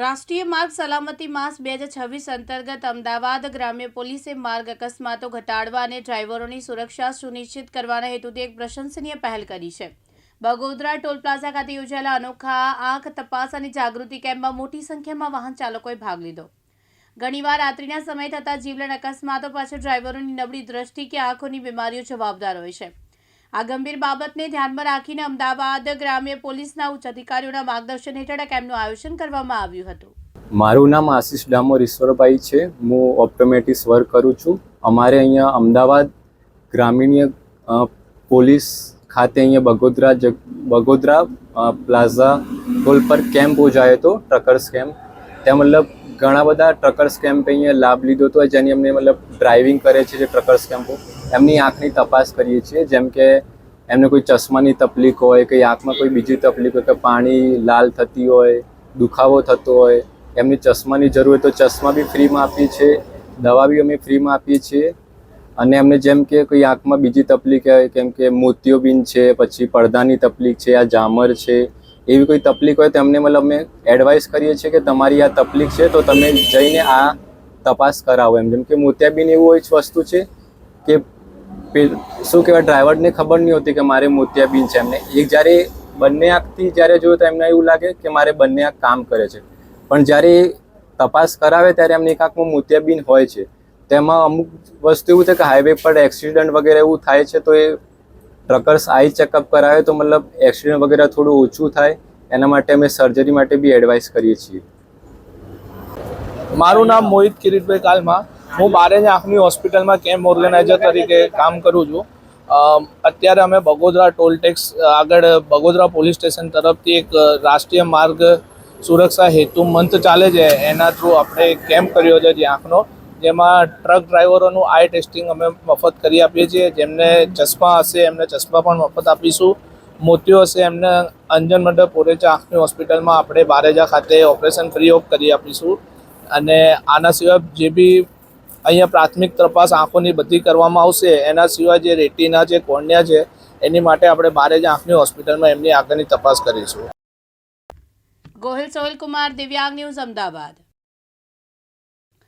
રાષ્ટ્રીય માર્ગ સલામતી માસ 2026 અંતર્ગત અમદાવાદ ગ્રામ્ય પોલીસે માર્ગ અકસ્માતો ઘટાડવા અને ડ્રાઈવરોની સુરક્ષા સુનિશ્ચિત કરવાના હેતુથી એક પ્રશંસનીય પહેલ કરી છે। બગોદરા ટોલ પ્લાઝા ખાતે યોજાયેલા અનોખા આંખ તપાસ અને જાગૃતિ કેમ્પમાં મોટી સંખ્યામાં વાહન ચાલકોએ ભાગ લીધો। ઘણીવાર રાત્રિના સમયે થતા જીવલેણ અકસ્માતો પાછળ ડ્રાઈવરોની નબળી દ્રષ્ટિ કે આંખોની બીમારીઓ જવાબદાર હોય છે। આ ગંભીર બાબતને ધ્યાનમાં રાખીને અમદાવાદ ગ્રામ્ય પોલીસના ઉચ્ચ અધિકારીઓના માર્ગદર્શન હેઠળ આ કેમ્પનું આયોજન કરવામાં આવ્યું હતું। મારું નામ આશીષ ડામોર ઈશ્વરભાઈ છે। હું ઓપ્ટોમેટ્રિક્સ વર્ક કરું છું। અમારે અહીંયા અમદાવાદ ગ્રામીણ પોલીસ ખાતે અહીંયા બગોદરા પ્લાઝા ટોલ પર કેમ્પ યોજાયો હતો, ટ્રકર્સ કેમ્પ। ત્યાં મતલબ ઘણા બધા ટ્રકર્સ કેમ્પે અહીંયા લાભ લીધો હતો, જેની અમને મતલબ ડ્રાઇવિંગ કરે છે જે ટ્રકર્સ કેમ્પો, એમની આંખની તપાસ કરીએ છીએ। જેમ કે એમને કોઈ ચશ્માની તકલીફ હોય, કે આંખમાં કોઈ બીજી તકલીફ હોય, કે પાણી લાલ થતી હોય, દુખાવો થતો હોય, એમની ચશ્માની જરૂર હોય તો ચશ્મા બી ફ્રીમાં આપીએ છીએ, દવા બી અમે ફ્રીમાં આપીએ છીએ। અને એમને જેમ કે કોઈ આંખમાં બીજી તકલીફ હોય, કેમ કે મોતિયોબિંદ છે, પછી પડદાની તકલીફ છે, આ ઝામર છે, એવી કોઈ તકલીફ હોય તો એમને મતલબ અમે એડવાઇસ કરીએ છીએ કે તમારી આ તકલીફ છે તો તમે જઈને આ તપાસ કરાવો એમ। જેમ કે મોતિયાબિંદ એવું એક વસ્તુ છે કે શું કહેવાય, ડ્રાઈવરને ખબર નહીં હોતી કે મારે મોતિયાબિંદ છે। એમને એક જ્યારે બંને આંખથી જ્યારે જોયું તો એમને એવું લાગે કે મારે બંને આંખ કામ કરે છે, પણ જ્યારે તપાસ કરાવે ત્યારે એમને એક આંખમાં મોતિયાબિંદ હોય છે। તેમાં અમુક વસ્તુ એવું છે કે હાઈવે પર એક્સિડન્ટ વગેરે એવું થાય છે તો એ ટ્રકર્સ આઈ ચેકઅપ કરાવે તો મતલબ એક્સિડન્ટ વગેરે થોડું ઓછું થાય, એના માટે અમે સર્જરી માટે બી એડવાઇસ કરીએ છીએ। મારું નામ મોહિત કિરીટભાઈ કાલમા, હું બારેજ આંખની હોસ્પિટલમાં કેમ્પ ઓર્ગેનાઇઝર તરીકે કામ કરું છું। અત્યારે અમે બગોદરા ટોલ ટેક્સ આગળ બગોદરા પોલીસ સ્ટેશન તરફથી એક રાષ્ટ્રીય માર્ગ સુરક્ષા હેતુ મંથ ચાલે છે, એના થ્રુ આપણે કેમ્પ કર્યો છે જે આંખનો, જેમાં ટ્રક ડ્રાઈવરોનું આઈ ટેસ્ટિંગ અમે મફત કરી આપીએ છીએ। જેમને ચશ્મા હશે એમને ચશ્મા પણ મફત આપીશું, મોતિયો હશે એમને અંજન મંડપ પોરેચા આંખની હોસ્પિટલમાં આપણે બારેજા ખાતે ઓપરેશન ફ્રી ઓફ કરી આપીશું। અને આના સિવાય જે બી અહીંયા પ્રાથમિક તપાસ આંખોની બધી કરવામાં આવશે, એના સિવાય જે રેટિના છે, કોર્નિયા છે, એની માટે આપણે બારેજા આંખની હોસ્પિટલમાં એમની આગળની તપાસ કરીશું। ગોહિલ સોહિલ કુમાર, દિવ્યાંગ ન્યૂઝ, અમદાવાદ।